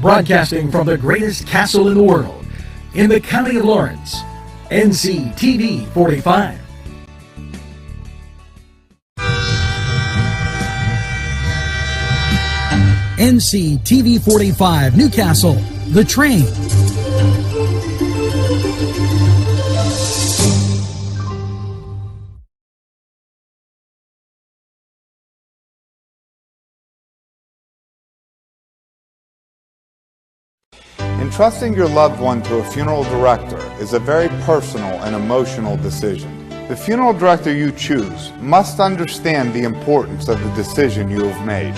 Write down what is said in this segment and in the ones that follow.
Broadcasting from the greatest castle in the world, in the county of Lawrence, Nctv45. Nctv45 Newcastle, The Train. Entrusting your loved one to a funeral director is a very personal and emotional decision. The funeral director you choose must understand the importance of the decision you have made.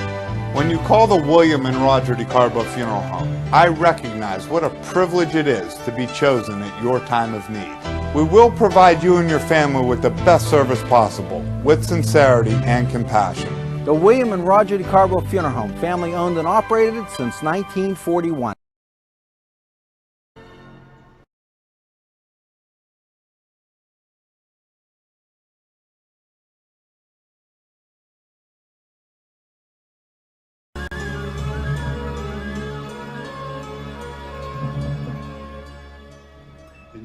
When you call the William and Roger DeCarbo Funeral Home, I recognize what a privilege it is to be chosen at your time of need. We will provide you and your family with the best service possible, with sincerity and compassion. The William and Roger DeCarbo Funeral Home, family owned and operated since 1941.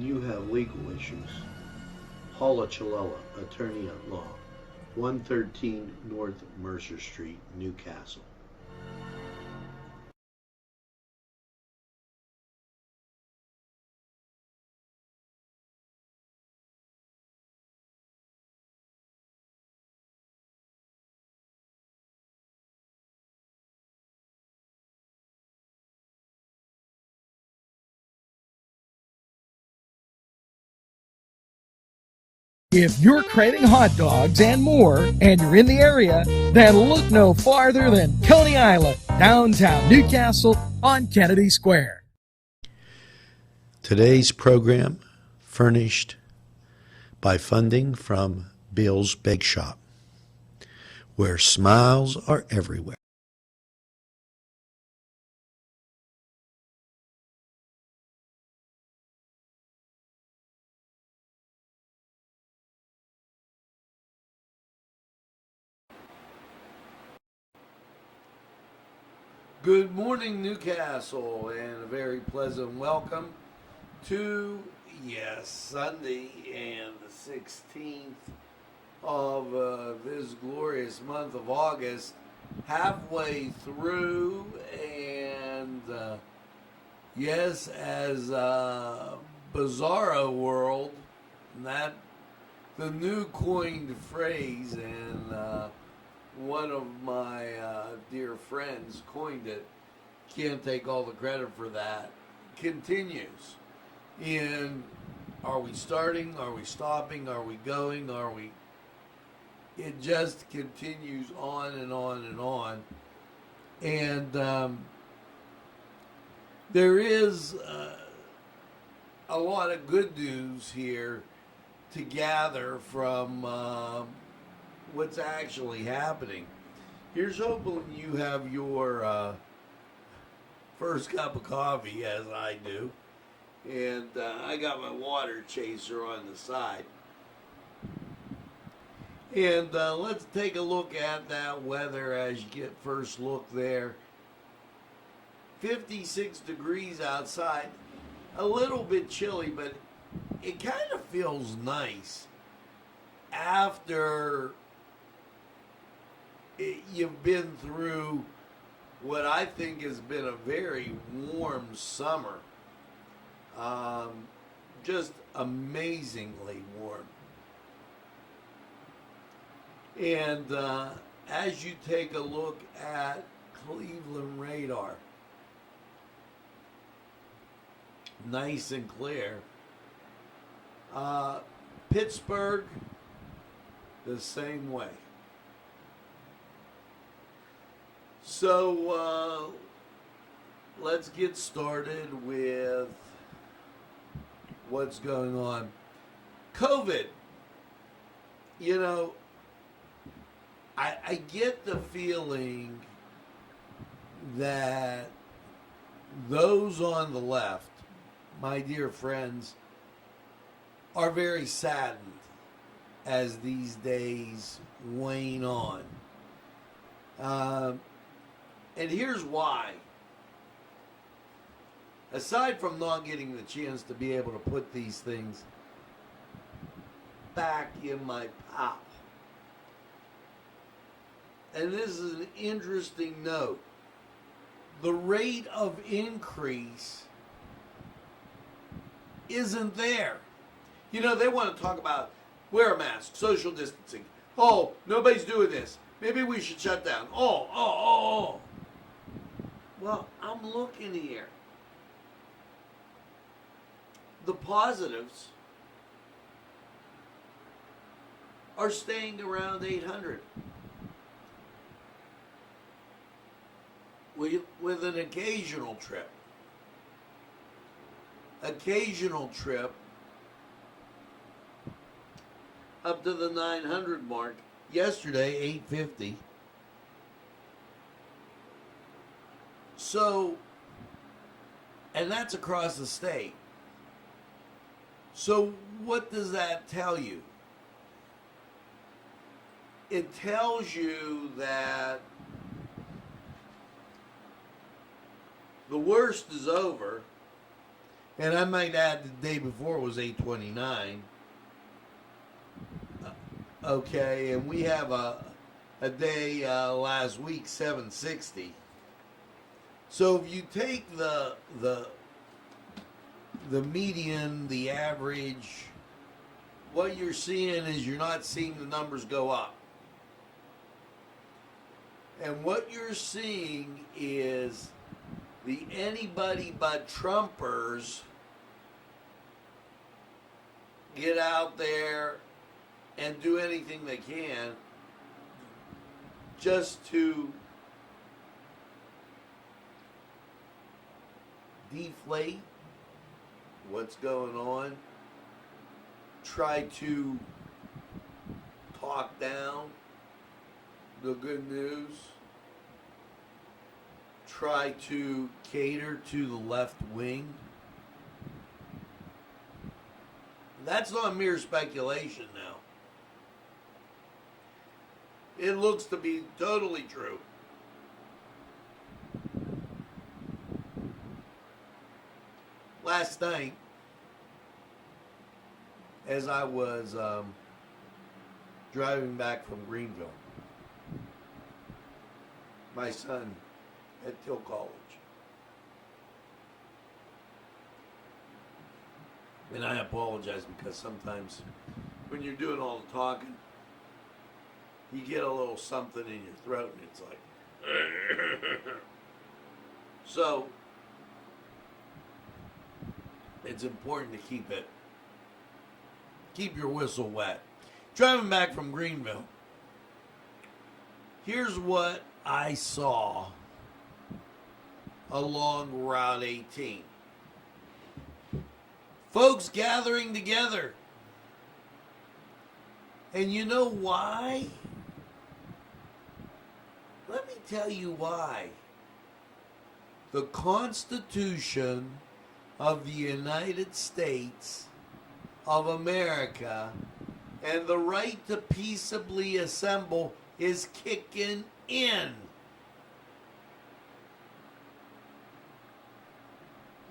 You have legal issues. Paula Chalella, attorney at law, 113 North Mercer Street, Newcastle. If you're craving hot dogs and more, and you're in the area, then look no farther than Coney Island, downtown Newcastle on Kennedy Square. Today's program furnished by funding from Bill's Bake Shop, where smiles are everywhere. Good morning, Newcastle, and a very pleasant welcome to, Sunday and the 16th of this glorious month of August, halfway through, and as Bizarro World, that the new coined phrase, and one of my dear friends coined it, can't take all the credit for that, continues. In are we starting, are we stopping, are we going, it just continues on and on and on. And there is a lot of good news here to gather from what's actually happening. Here's hoping you have your first cup of coffee, as I do, and I got my water chaser on the side. And let's take a look at that weather as you get first look there. 56 degrees outside, a little bit chilly, but it kind of feels nice after you've been through what I think has been a very warm summer. Just amazingly warm. And as you take a look at Cleveland radar, nice and clear. Pittsburgh, the same way. So let's get started with what's going on. COVID. You know, I get the feeling that those on the left, my dear friends, are very saddened as these days wane on. And here's why. aside from not getting the chance to be able to put these things back in my pile. And this is an interesting note. The rate of increase isn't there. You know, they want to talk about wear a mask, social distancing. Oh, nobody's doing this. Maybe we should shut down. Oh. Well, I'm looking here. The positives are staying around 800. With an occasional trip. Up to the 900 mark. Yesterday, 850. So, and that's across the state. So what does that tell you? It tells you that the worst is over. And I might add the day before was 829. Okay, and we have a day last week, 760. So if you take the median, the average, what you're seeing is you're not seeing the numbers go up. And what you're seeing is the anybody but Trumpers get out there and do anything they can just to deflate what's going on, try to talk down the good news, try to cater to the left wing. That's not mere speculation now. It looks to be totally true. Last night, as I was driving back from Greenville, my son at Till College, and I apologize because sometimes when you're doing all the talking, you get a little something in your throat and it's like so it's important to keep your whistle wet. Driving back from Greenville, here's what I saw along Route 18. Folks gathering together. And you know why? Let me tell you why. The Constitution of the United States of America and the right to peaceably assemble is kicking in.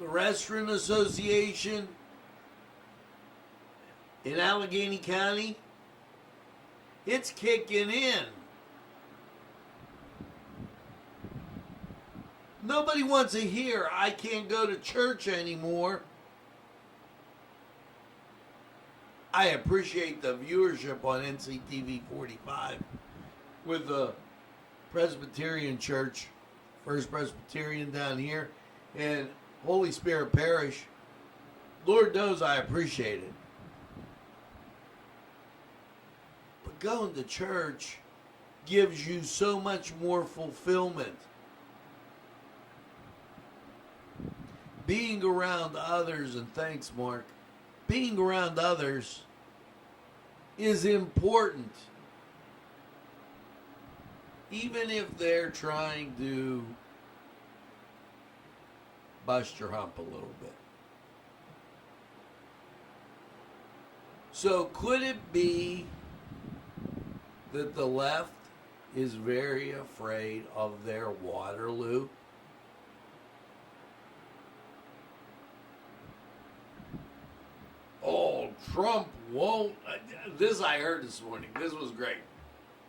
The Restaurant Association in Allegheny County, it's kicking in. Nobody wants to hear, I can't go to church anymore. I appreciate the viewership on Nctv45 with the Presbyterian Church, First Presbyterian down here, and Holy Spirit Parish. Lord knows I appreciate it. But going to church gives you so much more fulfillment. Being around others, and thanks, Mark, being around others is important. Even if they're trying to bust your hump a little bit. So could it be that the left is very afraid of their Waterloo? Trump won't. This I heard this morning. This was great.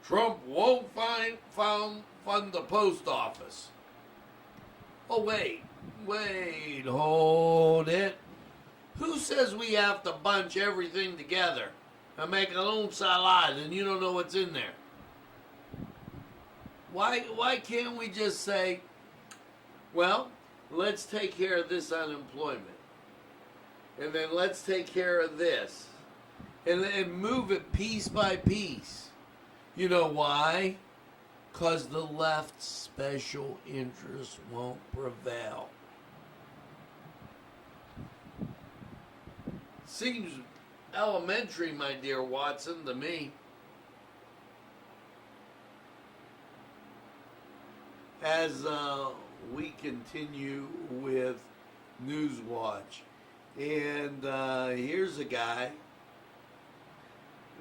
Trump won't fund the post office. Oh, wait, hold it. Who says we have to bunch everything together and make our own salad and you don't know what's in there? Why can't we just say, well, let's take care of this unemployment, and then let's take care of this, and move it piece by piece? You know why? Because the left's special interests won't prevail. Seems elementary, my dear Watson, to me. As we continue with Newswatch. And here's a guy,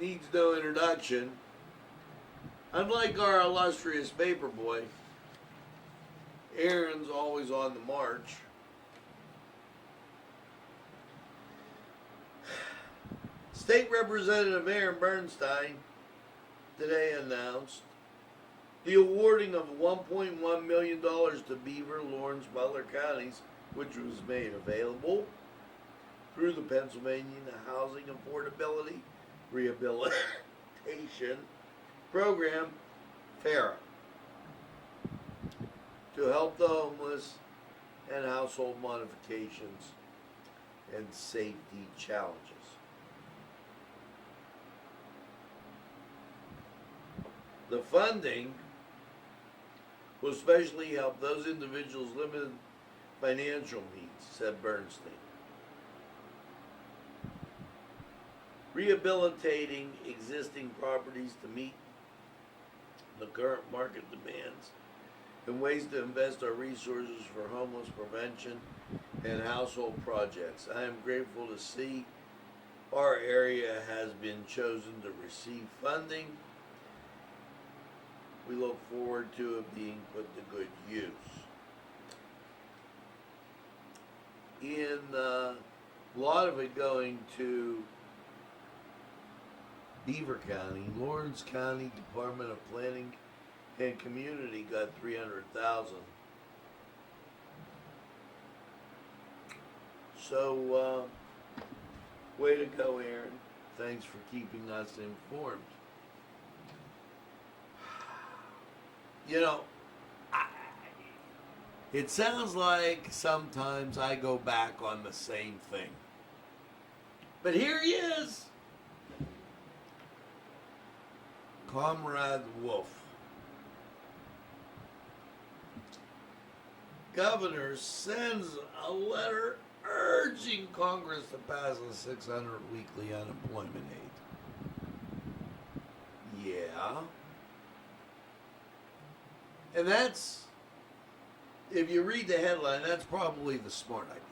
needs no introduction. Unlike our illustrious paperboy, Aaron's always on the march. State Representative Aaron Bernstein today announced the awarding of $1.1 million to Beaver, Lawrence, Butler counties, which was made available through the Pennsylvania Housing Affordability Rehabilitation Program, FARA, to help the homeless and household modifications and safety challenges. The funding will especially help those individuals with limited financial means, said Bernstein. Rehabilitating existing properties to meet the current market demands and ways to invest our resources for homeless prevention and household projects. I am grateful to see our area has been chosen to receive funding. We look forward to it being put to good use. In a lot of it going to Beaver County, Lawrence County Department of Planning and Community got $300,000. So, way to go, Aaron. Thanks for keeping us informed. You know, it sounds like sometimes I go back on the same thing. But here he is. Comrade Wolf. Governor sends a letter urging Congress to pass a $600 weekly unemployment aid. Yeah. And that's, if you read the headline, that's probably the smart idea.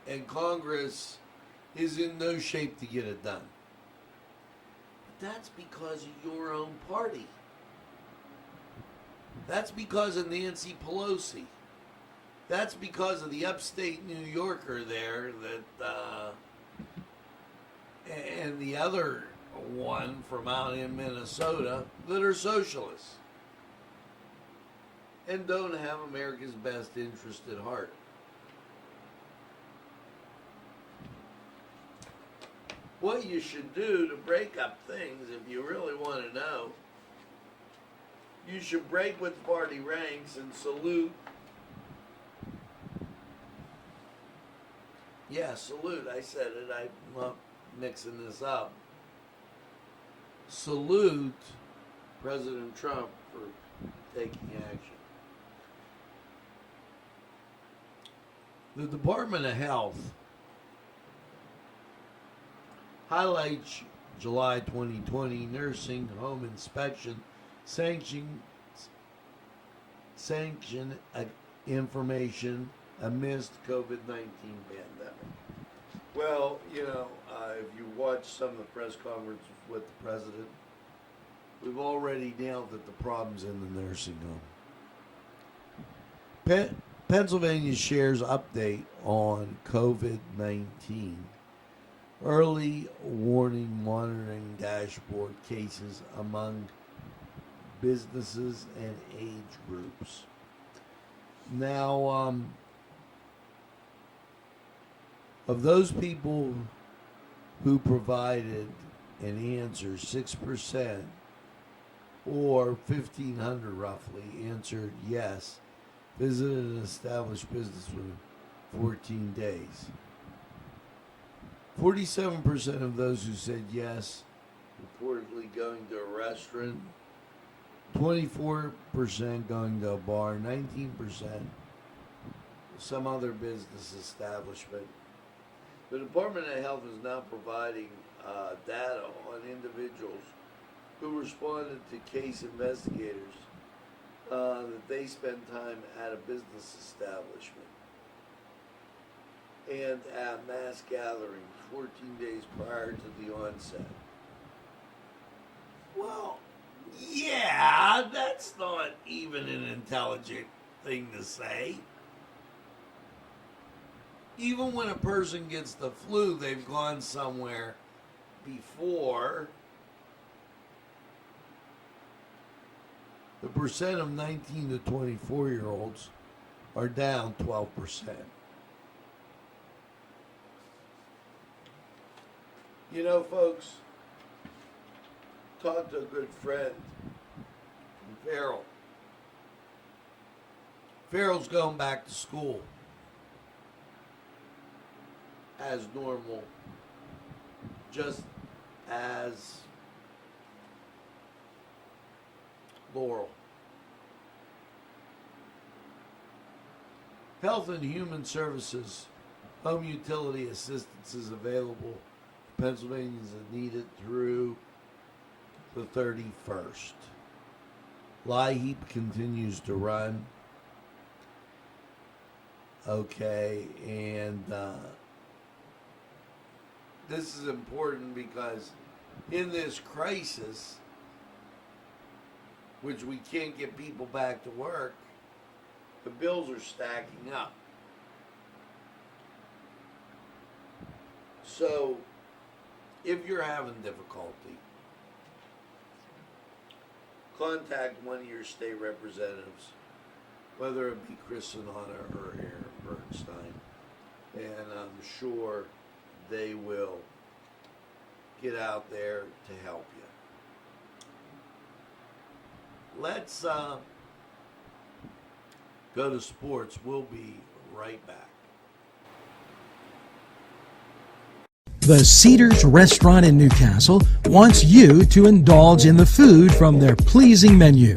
And Congress is in no shape to get it done. But that's because of your own party. That's because of Nancy Pelosi. That's because of the upstate New Yorker there that, and the other one from out in Minnesota that are socialists and don't have America's best interest at heart. What you should do to break up things, if you really want to know, you should break with party ranks and salute. Yeah, salute. I said it. I'm not mixing this up. Salute President Trump for taking action. The Department of Health highlights July 2020 nursing home inspection sanction information amidst COVID-19 pandemic. Well, you know, if you watch some of the press conferences with the president, we've already nailed that the problem's in the nursing home. Pennsylvania shares update on COVID-19. Early warning monitoring dashboard cases among businesses and age groups. Now, of those people who provided an answer, 6% or 1,500 roughly answered yes, visited an established business within 14 days. 47% of those who said yes reportedly going to a restaurant, 24% going to a bar, 19% some other business establishment. The Department of Health is now providing data on individuals who responded to case investigators that they spend time at a business establishment and at mass gatherings 14 days prior to the onset. Well, yeah, that's not even an intelligent thing to say. Even when a person gets the flu, they've gone somewhere before. The percent of 19 to 24-year-olds are down 12%. You know, folks, talked to a good friend, Farrell. Farrell's going back to school as normal, just as Laurel. Health and Human Services home utility assistance is available to Pennsylvanians that need it through the 31st. LIHEAP continues to run. Okay, and this is important because in this crisis, which we can't get people back to work, the bills are stacking up. So, if you're having difficulty, contact one of your state representatives, whether it be Chris Sonata or Aaron Bernstein, and I'm sure they will get out there to help you. Let's go to sports. We'll be right back. The Cedars Restaurant in Newcastle wants you to indulge in the food from their pleasing menu.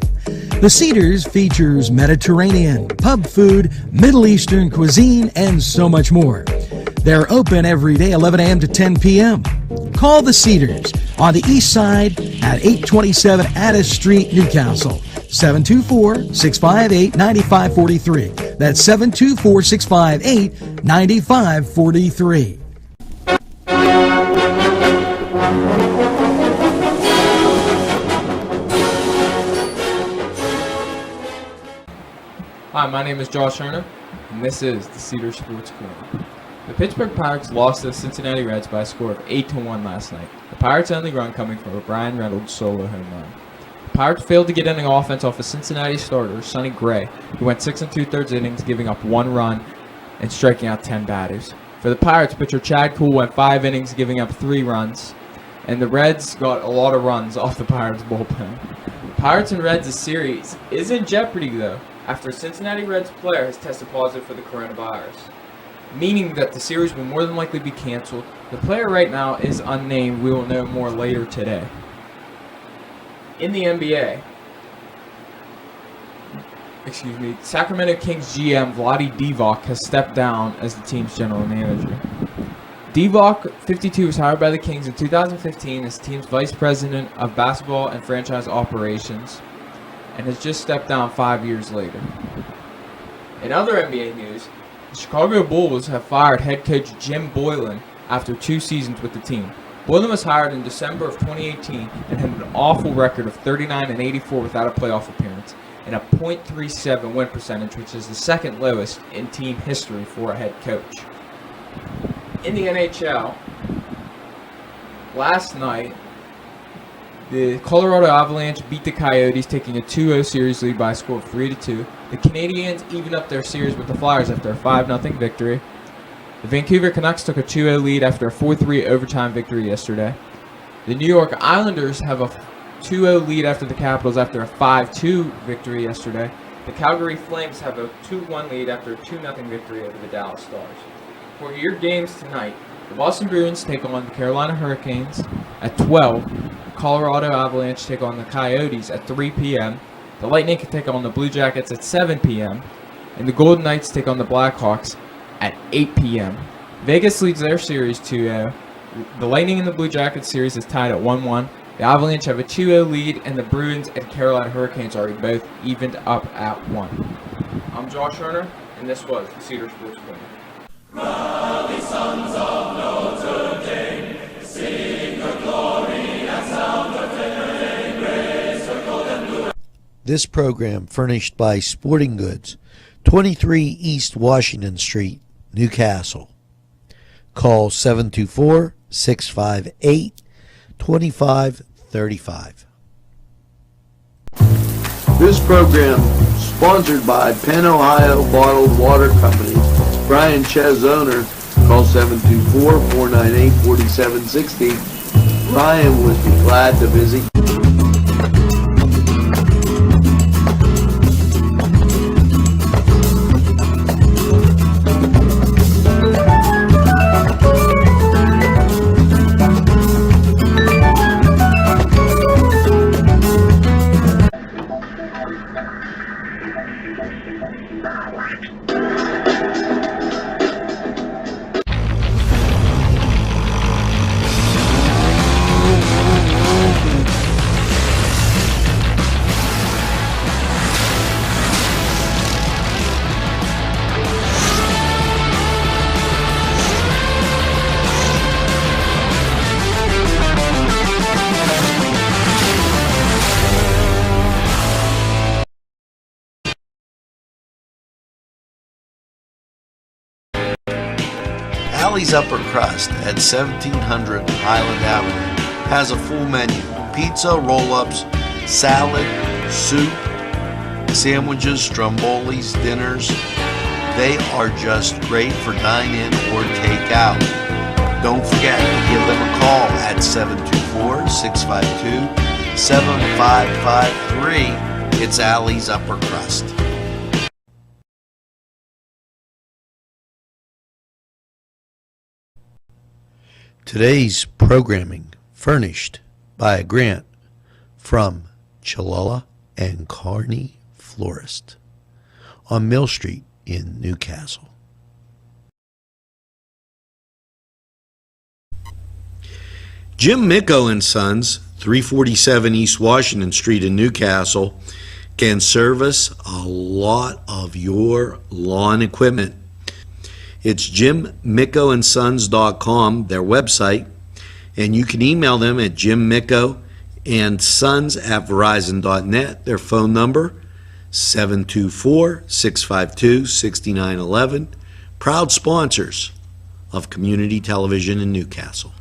The Cedars features Mediterranean, pub food, Middle Eastern cuisine, and so much more. They're open every day, 11 a.m. to 10 p.m. Call the Cedars on the east side at 827 Addis Street, Newcastle. 724-658-9543. That's 724-658-9543. Hi, my name is Josh Turner, and this is the Cedar Sports Corner. The Pittsburgh Pirates lost to the Cincinnati Reds by a score of 8-1 last night. The Pirates' only run coming from a Brian Reynolds solo home run. The Pirates failed to get any offense off of Cincinnati starter Sonny Gray, who went 6 2/3 innings, giving up 1 run and striking out 10 batters. For the Pirates, pitcher Chad Kuhl went 5 innings, giving up 3 runs, and the Reds got a lot of runs off the Pirates' bullpen. The Pirates and Reds' series is in jeopardy, though, after a Cincinnati Reds player has tested positive for the coronavirus, meaning that the series will more than likely be canceled. The player right now is unnamed. We will know more later today. In the NBA, Sacramento Kings GM Vlade Divac has stepped down as the team's general manager. Divac, 52, was hired by the Kings in 2015 as the team's vice president of basketball and franchise operations, and has just stepped down 5 years later. In other NBA news, the Chicago Bulls have fired head coach Jim Boylan after 2 seasons with the team. Boylan was hired in December of 2018 and had an awful record of 39-84 without a playoff appearance. And and a .37 win percentage, which is the second lowest in team history for a head coach. In the NHL, last night, the Colorado Avalanche beat the Coyotes, taking a 2-0 series lead by a score of 3-2. The Canadiens evened up their series with the Flyers after a 5-0 victory. The Vancouver Canucks took a 2-0 lead after a 4-3 overtime victory yesterday. The New York Islanders have a 2-0 lead after the Capitals after a 5-2 victory yesterday. The Calgary Flames have a 2-1 lead after a 2-0 victory over the Dallas Stars. For your games tonight, the Boston Bruins take on the Carolina Hurricanes at 12. The Colorado Avalanche take on the Coyotes at 3 p.m. The Lightning can take on the Blue Jackets at 7 p.m. And the Golden Knights take on the Blackhawks at 8 p.m. Vegas leads their series 2-0. The Lightning and the Blue Jackets series is tied at 1-1. The Avalanche have a 2-0 lead, and the Bruins and Carolina Hurricanes are both evened up at 1. I'm Josh Herner, and this was the Cedar Sports Corner. Rally, sons of Notre Dame, sing her glory and sound her fame, raise her golden blue. This program furnished by Sporting Goods, 23 East Washington Street, Newcastle. Call 724-658-2535. This program sponsored by Penn Ohio Bottled Water Company. Brian Ches, owner. Call 724-498-4760. Brian would be glad to visit. Alley's Upper Crust at 1700 Highland Avenue has a full menu: pizza, roll-ups, salad, soup, sandwiches, strombolis, dinners. They are just great for dine-in or take-out. Don't forget to give them a call at 724-652-7553. It's Alley's Upper Crust. Today's programming furnished by a grant from Chalala and Carney Florist on Mill Street in Newcastle. Jim Micco and Sons, 347 East Washington Street in Newcastle, can service a lot of your lawn equipment. It's jimmickoandsons.com, their website, and you can email them at jimmickoandsons@verizon.net. Their phone number, 724-652-6911. Proud sponsors of community television in Newcastle.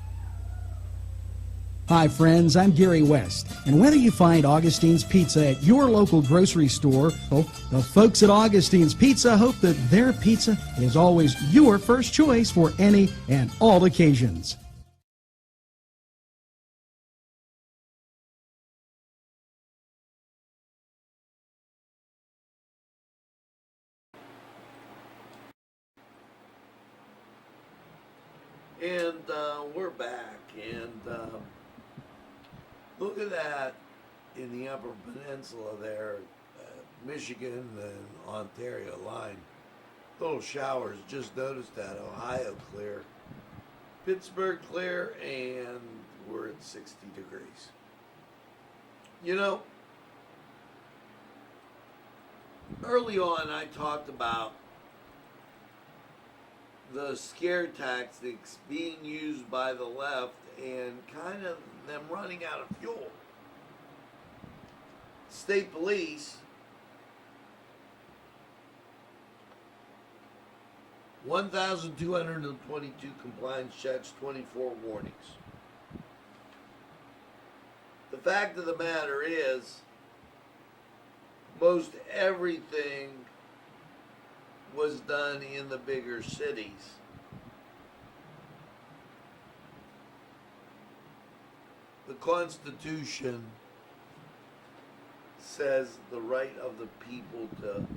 Hi friends, I'm Gary West, and whether you find Augustine's Pizza at your local grocery store, well, the folks at Augustine's Pizza hope that their pizza is always your first choice for any and all occasions. And we're back, and look at that in the Upper Peninsula there, Michigan and Ontario line. Little showers, just noticed that. Ohio clear, Pittsburgh clear, and we're at 60 degrees. You know, early on I talked about the scare tactics being used by the left and kind of them running out of fuel. State police 1,222 compliance checks, 24 warnings. The fact of the matter is, most everything was done in the bigger cities. The Constitution says the right of the people to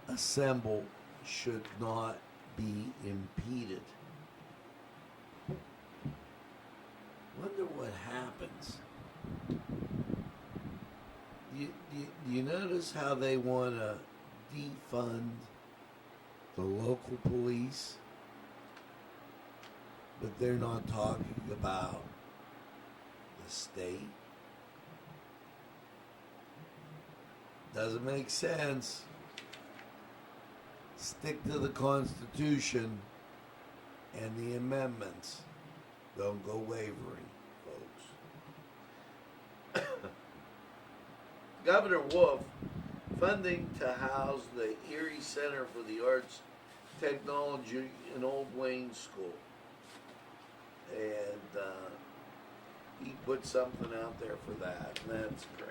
assemble should not be impeded. Wonder what happens. You notice how they want to defund the local police, but they're not talking about the state? Doesn't make sense. Stick to the Constitution and the amendments. Don't go wavering, folks. Governor Wolf, funding to house the Erie Center for the Arts Technology in Old Wayne School. And he put something out there for that, and that's great.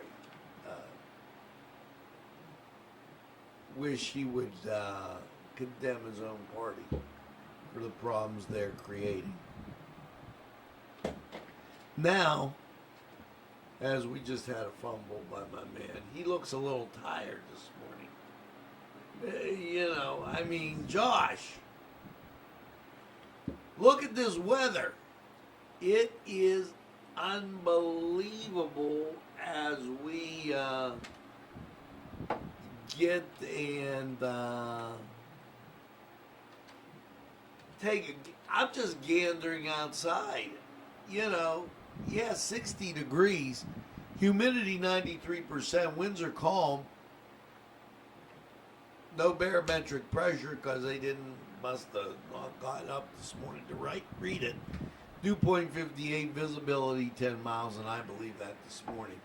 Wish he would condemn his own party for the problems they're creating. Now, as we just had a fumble by my man, he looks a little tired this morning. Josh, look at this weather. It is unbelievable as we get and I'm just gandering outside. 60 degrees, humidity 93%, winds are calm, no barometric pressure because they must have not gotten up this morning to read it. Dew point 58, visibility 10 miles, and I believe that this morning.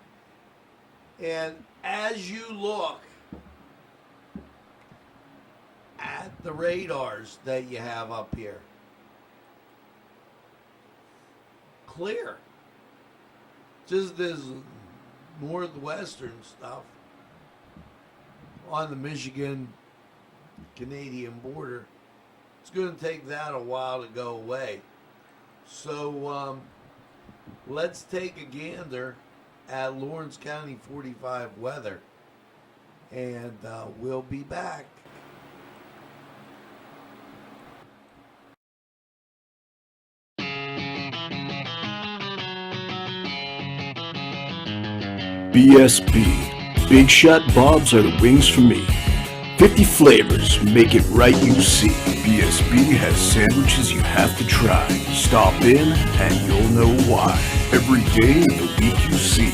And as you look at the radars that you have up here, clear. Just this northwestern stuff on the Michigan-Canadian border. It's going to take that a while to go away. So let's take a gander at Lawrence County 45 weather, and we'll be back. BSB. Big Shot Bobs are the wings for me. 50 flavors, make it right, you see. BSB has sandwiches you have to try. Stop in and you'll know why. Every day of the week you see.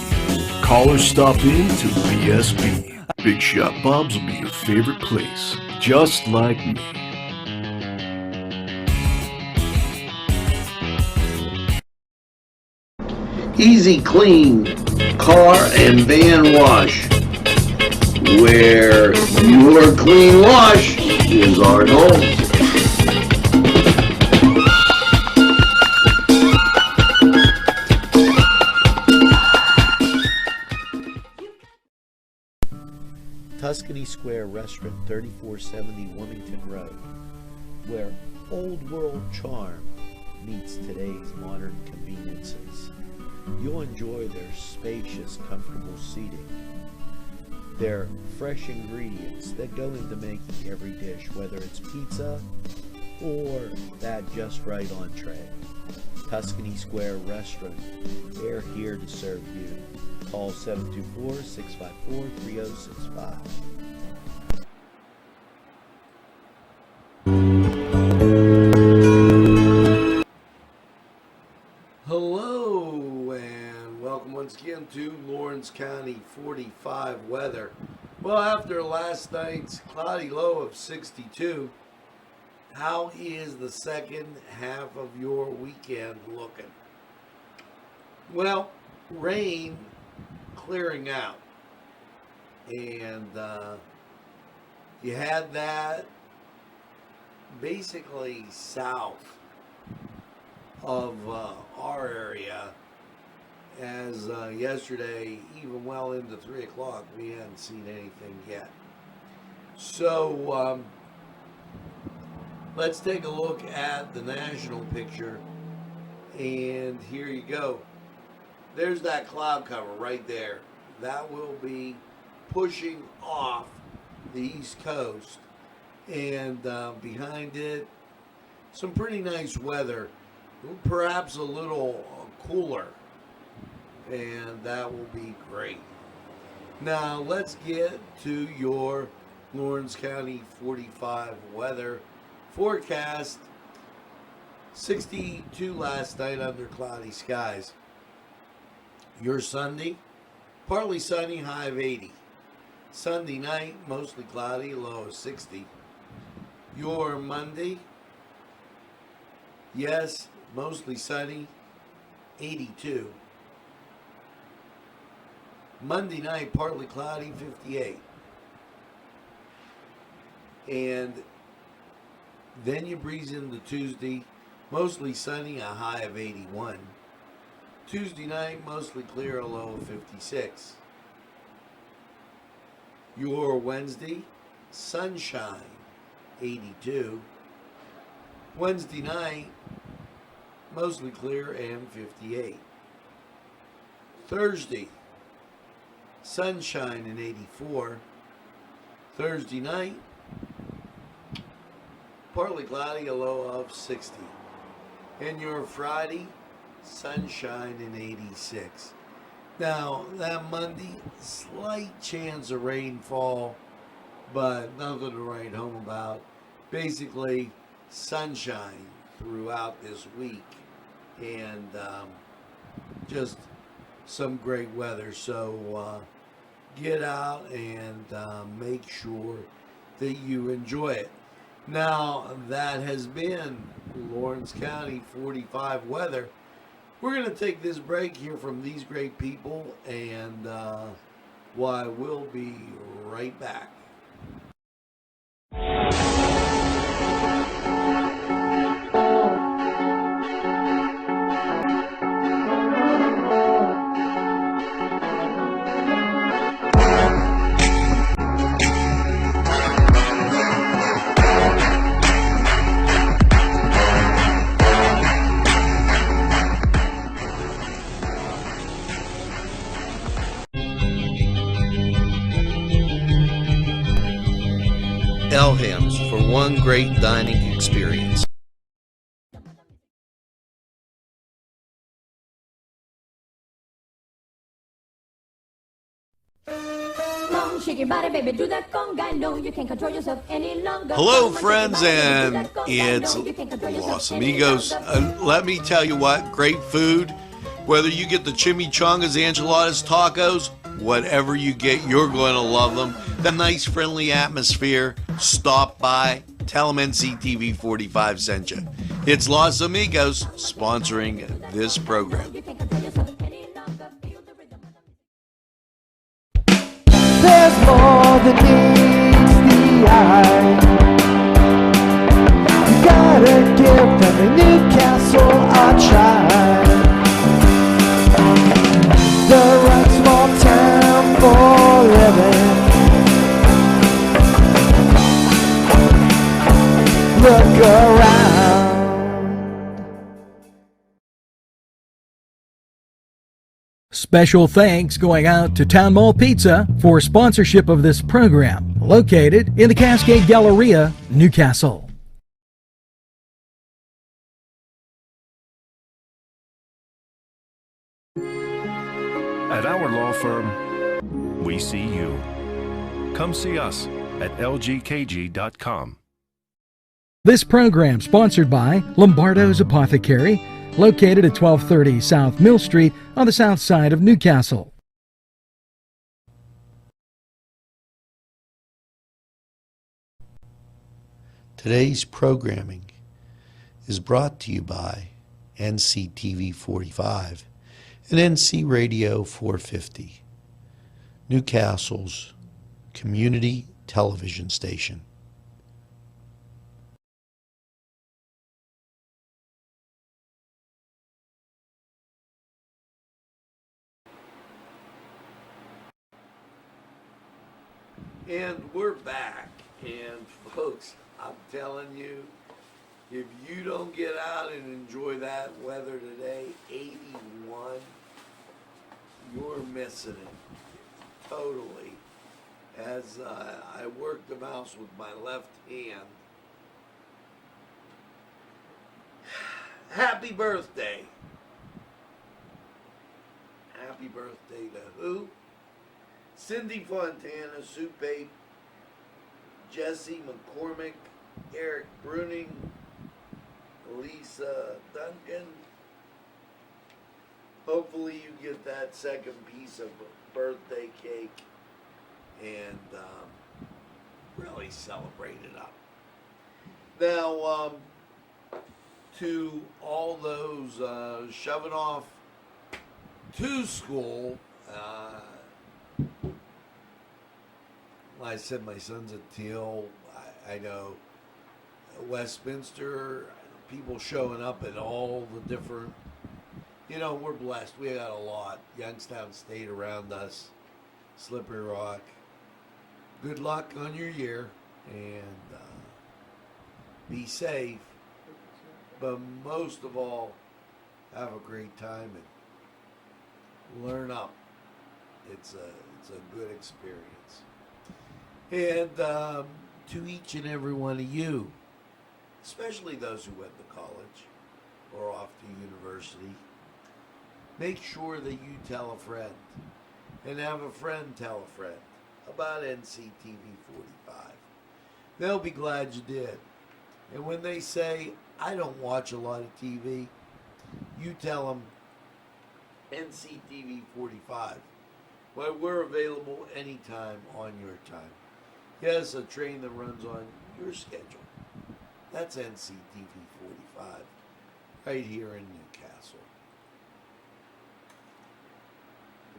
Call or stop in to BSB. Big Shot Bobs will be your favorite place, just like me. Easy Clean Car and Van Wash, where your clean wash is our goal. Tuscany Square Restaurant, 3470 Wilmington Road, where old world charm meets today's modern conveniences. You'll enjoy their spacious, comfortable seating, their fresh ingredients that go into making every dish, whether it's pizza or that just right entree. Tuscany Square Restaurant, they're here to serve you. Call 724-654-3065. Hello and welcome once again to Lawrence County 45 weather. Well, after last night's cloudy low of 62, how is the second half of your weekend looking? Well, rain clearing out, and you had that basically south of our area, as yesterday, even well into 3 o'clock, we hadn't seen anything yet. So let's take a look at the national picture, and here you go. There's that cloud cover right there. That will be pushing off the East Coast, and behind it, some pretty nice weather, perhaps a little cooler, and that will be great. Now let's get to your Lawrence County 45 weather forecast. 62 last night under cloudy skies. Your Sunday, partly sunny, high of 80. Sunday night, mostly cloudy, low of 60. Your Monday, yes, mostly sunny, 82. Monday night, partly cloudy, 58. And then you breeze into Tuesday, mostly sunny, a high of 81. Tuesday night, mostly clear, a low of 56. Your Wednesday, sunshine, 82. Wednesday night, mostly clear and 58. Thursday, sunshine and 84. Thursday night, partly cloudy, a low of 60. And your Friday, sunshine and 86. Now, that Monday, slight chance of rainfall, but nothing to write home about. Basically, sunshine throughout this week, and just some great weather. So get out and make sure that you enjoy it. Now, that has been Lawrence County 45 weather. We're going to take this break here from these great people, and why, we'll be right back. Elham's for one great dining experience. Shake your body, baby, do that conga. No, you can't control yourself any longer. Hello, friends, and it's Los Amigos. Let me tell you what, great food. Whether you get the chimichangas, enchiladas, tacos, whatever you get, you're going to love them. The nice, friendly atmosphere. Stop by. Tell them Nctv45 sent you. It's Los Amigos sponsoring this program. There's more than meets the eye. You gotta give them a Newcastle a try. The right small town for living. Look around. Special thanks going out to Town Mall Pizza for sponsorship of this program, located in the Cascade Galleria, Newcastle. At our law firm, we see you. Come see us at lgkg.com. This program sponsored by Lombardo's Apothecary, located at 1230 South Mill Street on the south side of Newcastle. Today's programming is brought to you by Nctv45 and NC Radio 450, Newcastle's community television station. And we're back. And folks, I'm telling you, if you don't get out and enjoy that weather today, 81, you're missing it. Totally. As I work the mouse with my left hand. Happy birthday. Happy birthday to who? Cindy Fontana, Sue Pape, Jesse McCormick, Eric Bruning, Lisa Duncan. Hopefully you get that second piece of birthday cake and really celebrate it up. Now, to all those shoving off to school, I said my son's at Teal. I know Westminster, people showing up at all the different, we're blessed. We got a lot. Youngstown State around us, Slippery Rock. Good luck on your year, and be safe. But most of all, have a great time and learn up. It's a good experience. And to each and every one of you, especially those who went to college or off to university, make sure that you tell a friend and have a friend tell a friend about Nctv45. They'll be glad you did. And when they say, I don't watch a lot of TV, you tell them Nctv45. Well, we're available anytime on your time. Yes, a train that runs on your schedule. That's Nctv45, right here in Newcastle.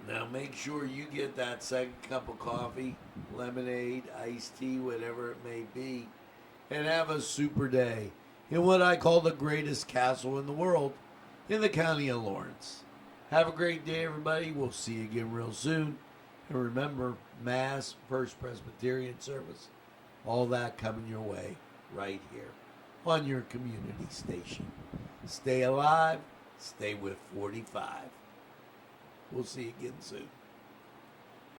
Now make sure you get that second cup of coffee, lemonade, iced tea, whatever it may be, and have a super day in what I call the greatest castle in the world, in the county of Lawrence. Have a great day, everybody. We'll see you again real soon. And remember, Mass, First Presbyterian service, all that coming your way right here on your community station. Stay alive. Stay with 45. We'll see you again soon.